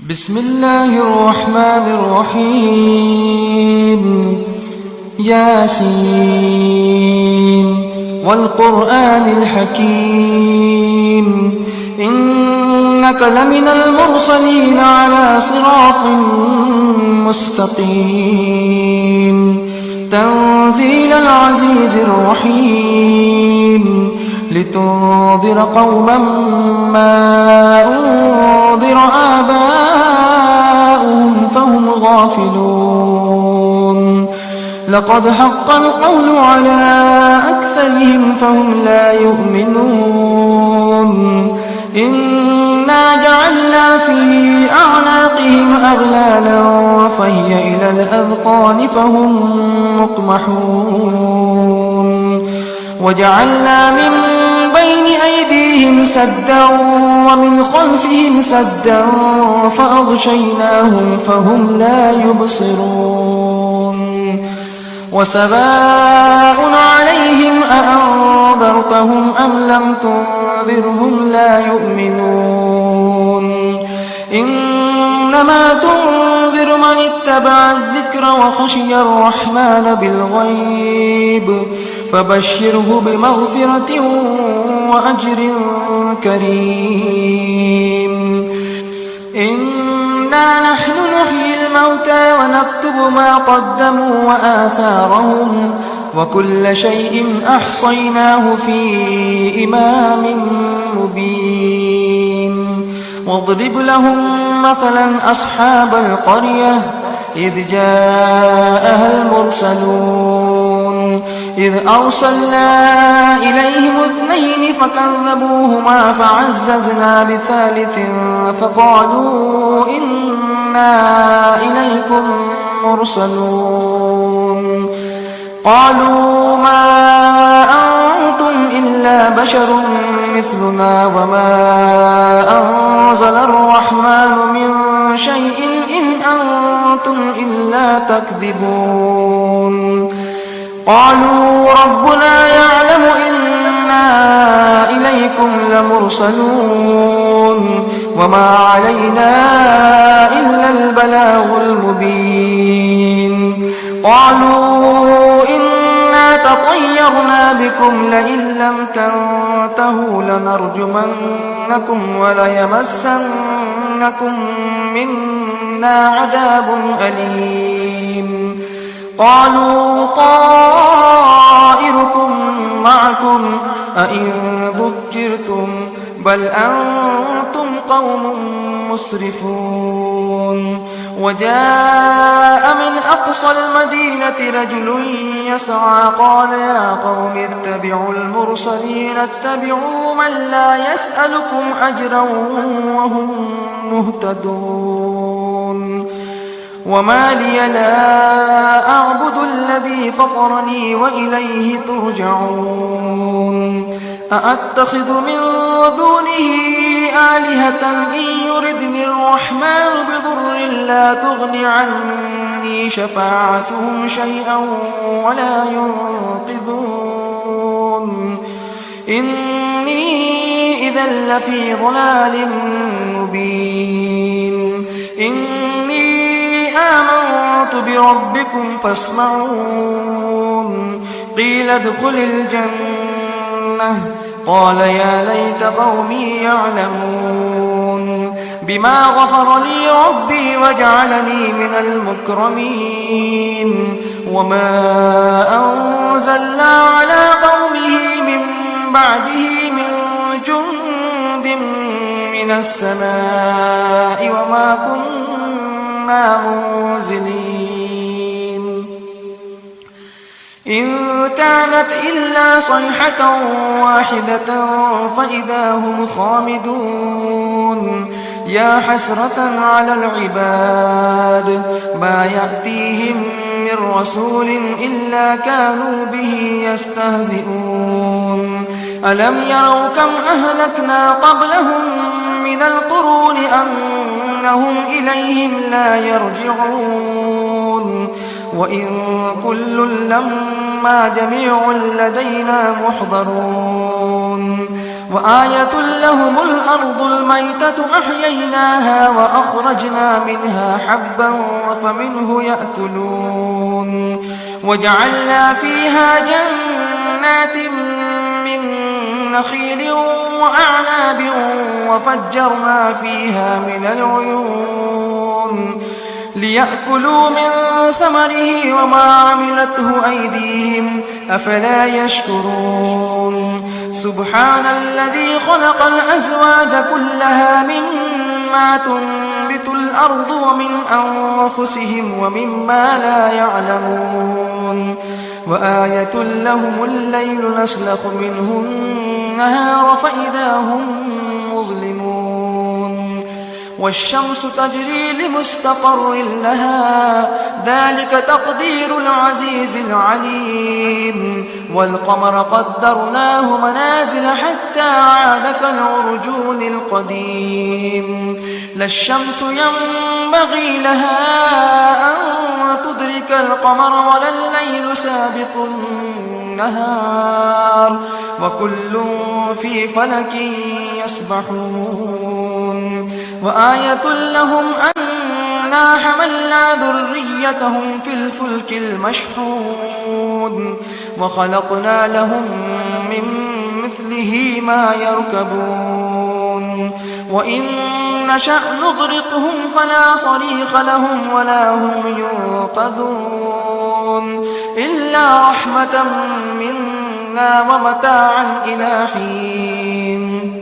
بسم الله الرحمن الرحيم ياسين والقرآن الحكيم إنك لمن المرسلين على صراط مستقيم تنزيل العزيز الرحيم لتنذر قوما ما أنذر آباؤهم فهم غافلون لقد حق القول على أكثرهم فهم لا يؤمنون إنا جعلنا في أعناقهم أغلالا فهي إلى الأذقان فهم مقمحون وجعلنا من بين أيديهم سدا ومن خلفهم سدا فأغشيناهم فهم لا يبصرون وسواء عليهم أأنذرتهم أم لم تنذرهم لا يؤمنون إنما تنذر من اتبع الذكر وخشي الرحمن بالغيب فبشره بمغفرة وأجر كريم إنا نحن نحيي الموتى ونكتب ما قدموا وآثارهم وكل شيء أحصيناه في إمام مبين واضرب لهم مثلا أصحاب القرية إذ جاءها المرسلون إذ أرسلنا إليهم اثنين فكذبوهما فعززنا بثالث فقالوا إنا إليكم مرسلون قالوا ما أنتم إلا بشر مثلنا وما أنزل الرحمن من شيء إن أنتم إلا تكذبون قالوا ربنا يعلم إنا إليكم لمرسلون وما علينا إلا البلاغ المبين قالوا إنا تطيرنا بكم لئن لم تنتهوا لنرجمنكم وليمسنكم منا عذاب أليم قالوا طائركم معكم أئن ذكرتم بل أنتم قوم مسرفون وجاء من أقصى المدينة رجل يسعى قال يا قوم اتبعوا المرسلين اتبعوا من لا يسألكم أجرا وهم مهتدون وما لي لا أعبد الذي فطرني وإليه ترجعون أأتخذ من دونه آلهة إن يردني الرحمن بضر لا تغن عني شفاعتهم شيئا ولا ينقذون إني إذا لفي ضلال مبين آمنت بربكم فاسمعون قيل ادخل الجنة قال يا ليت قومي يعلمون بما غفر لي ربي وجعلني من المكرمين وما أنزلنا على قومه من بعده من جند من السماء وما كنا منزلين إن كانت إلا صيحة واحدة فإذا هم خامدون يا حسرة على العباد ما يأتيهم من رسول إلا كانوا به يستهزئون ألم يروا كم أهلكنا قبلهم من القرون أنهم إليهم لا يرجعون وإن كل لما جميع لدينا محضرون وآية لهم الأرض الميتة أحييناها وأخرجنا منها حبا فمنه يأكلون وجعلنا فيها جنات من نخيل وأعناب وفجرنا فيها من العيون ليأكلوا من ثمره وما عملته أيديهم أفلا يشكرون سبحان الذي خلق الأزواج كلها مما تنبت الأرض ومن أنفسهم ومما لا يعلمون وآية لهم الليل نسلخ منه النهار فإذا هم مظلمون والشمس تجري لمستقر لها ذلك تقدير العزيز العليم والقمر قدرناه منازل حتى عاد كالعرجون القديم لا الشمس ينبغي لها أن تدرك القمر ولا الليل سابق النهار وكل في فلك يسبحون وآية لهم أنا حملنا ذريتهم في الفلك المشحون وخلقنا لهم من مثله ما يركبون وإن نشأ نغرقهم فلا صريخ لهم ولا هم ينقذون إلا رحمة منا ومتاعا إلى حين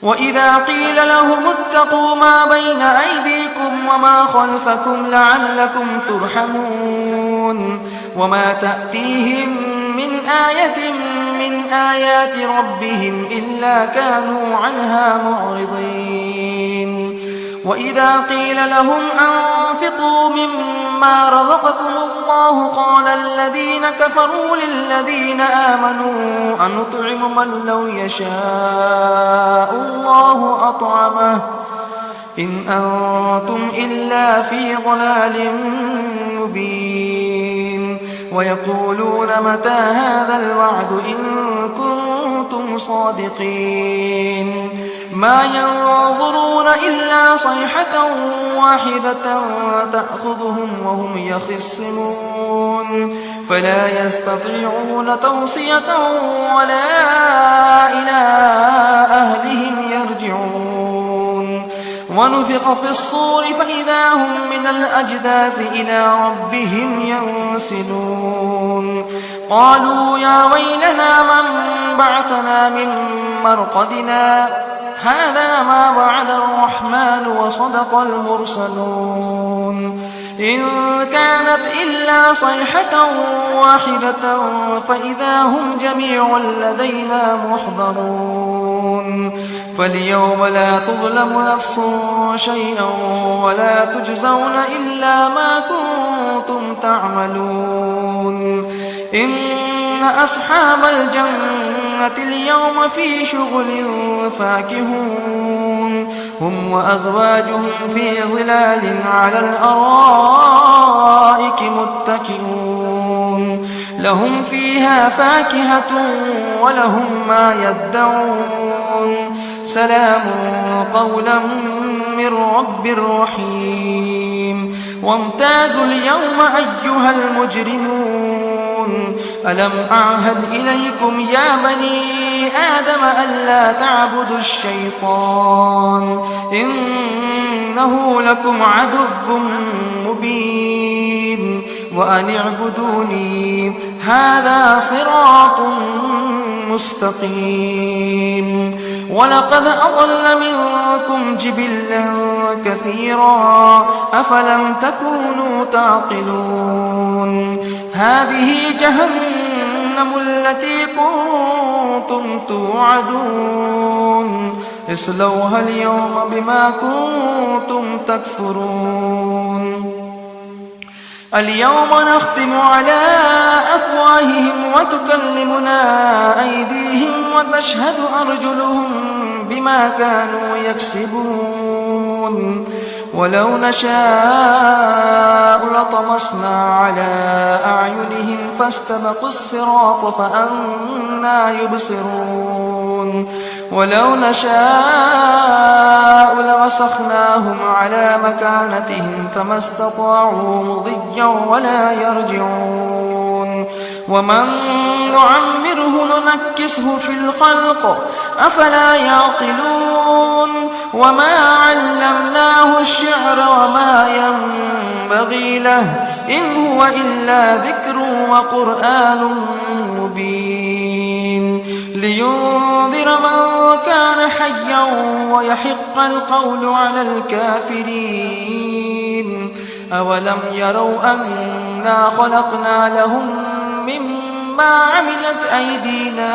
وإذا قيل لهم اتقوا ما بين أيديكم وما خلفكم لعلكم ترحمون وما تأتيهم من آية من آيات ربهم إلا كانوا عنها معرضين وإذا قيل لهم أنفقوا مما رزقكم الله قال الذين كفروا للذين آمنوا أنطعم من لو يشاء الله أطعمه إن أنتم إلا في ضلال مبين ويقولون متى هذا الوعد إن كنتم صادقين ما ينظرون إلا صيحة واحدة تأخذهم وهم يخصمون فلا يستطيعون توصية ولا إلى أهلهم يرجعون ونفخ في الصور فإذا هم من الأجداث إلى ربهم ينسلون قالوا يا ويلنا من بعثنا من مرقدنا هذا ما وعد الرحمن وصدق المرسلون إن كانت إلا صيحة واحدة فإذا هم جميع لدينا محضرون فاليوم لا تظلم نفس شيئا ولا تجزون إلا ما كنتم تعملون إن أصحاب الجنة اليوم في شغل فاكهون هم وأزواجهم في ظلال على الأرائك متكئون لهم فيها فاكهة ولهم ما يدعون سلام قولا من رب رحيم وامتازوا اليوم أيها المجرمون ألم أعهد إليكم يا بني آدم ألا تعبدوا الشيطان إنه لكم عدو مبين وأن اعبدوني هذا صراط مستقيم ولقد أضل منكم جبلا كثيرا أفلم تكونوا تعقلون هذه جهنم التي كنتم توعدون اصلوها اليوم بما كنتم تكفرون اليوم نختم على أفواههم وتكلمنا أيديهم وتشهد أرجلهم بما كانوا يكسبون ولو نشاء لطمسنا على أعينهم فاستبقوا الصراط فأنى يبصرون ولو نشاء لمسخناهم على مكانتهم فما استطاعوا مضيا ولا يرجعون ومن نعمره ننكسه في الخلق أفلا يعقلون وما علمناه الشعر وما ينبغي له إن هو إلا ذكر وقرآن مبين لينذر من كان حيا ويحق القول على الكافرين أولم يروا أنا خلقنا لهم مما عملت أيدينا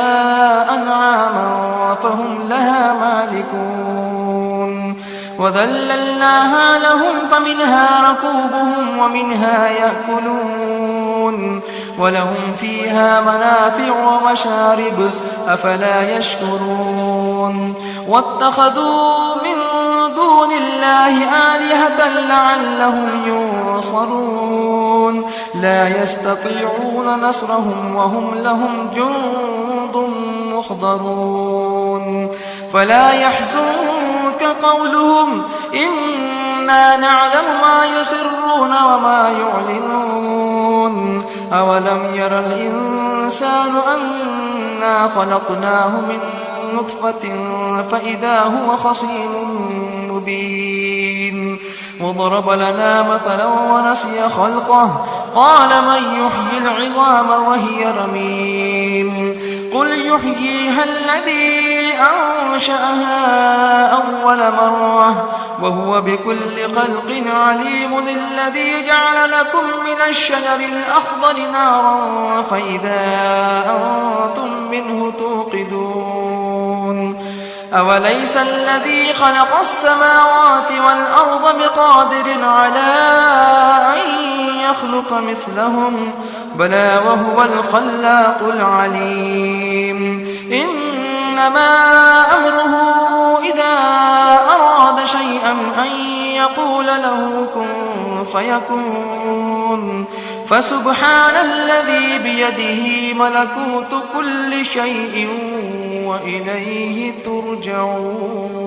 أنعاما فهم لها مالكون وذللناها لهم فمنها ركوبهم ومنها يأكلون ولهم فيها منافع ومشارب أفلا يشكرون واتخذوا من دون الله آلهة لعلهم ينصرون لا يستطيعون نصرهم وهم لهم جند محضرون فلا يحزنك قولهم إنا نعلم ما يسرون وما يعلنون أولم ير الإنسان أنا خلقناه من نطفة فإذا هو خصيم مبين وضرب لنا مثلا ونسي خلقه قال من يحيي العظام وهي رميم قل يحييها الذي أنشأها أول مرة وهو بكل خلق عليم الذي جعل لكم من الشجر الأخضر نارا فإذا أنتم منه توقدون أوليس الذي خلق السماوات والأرض بقادر على أن يخلق مثلهم بلى وهو الخلاق العليم إنما أمره إذا أراد شيئا أن يقول له كن فيكون فسبحان الذي بيده ملكوت كل شيء وإليه ترجعون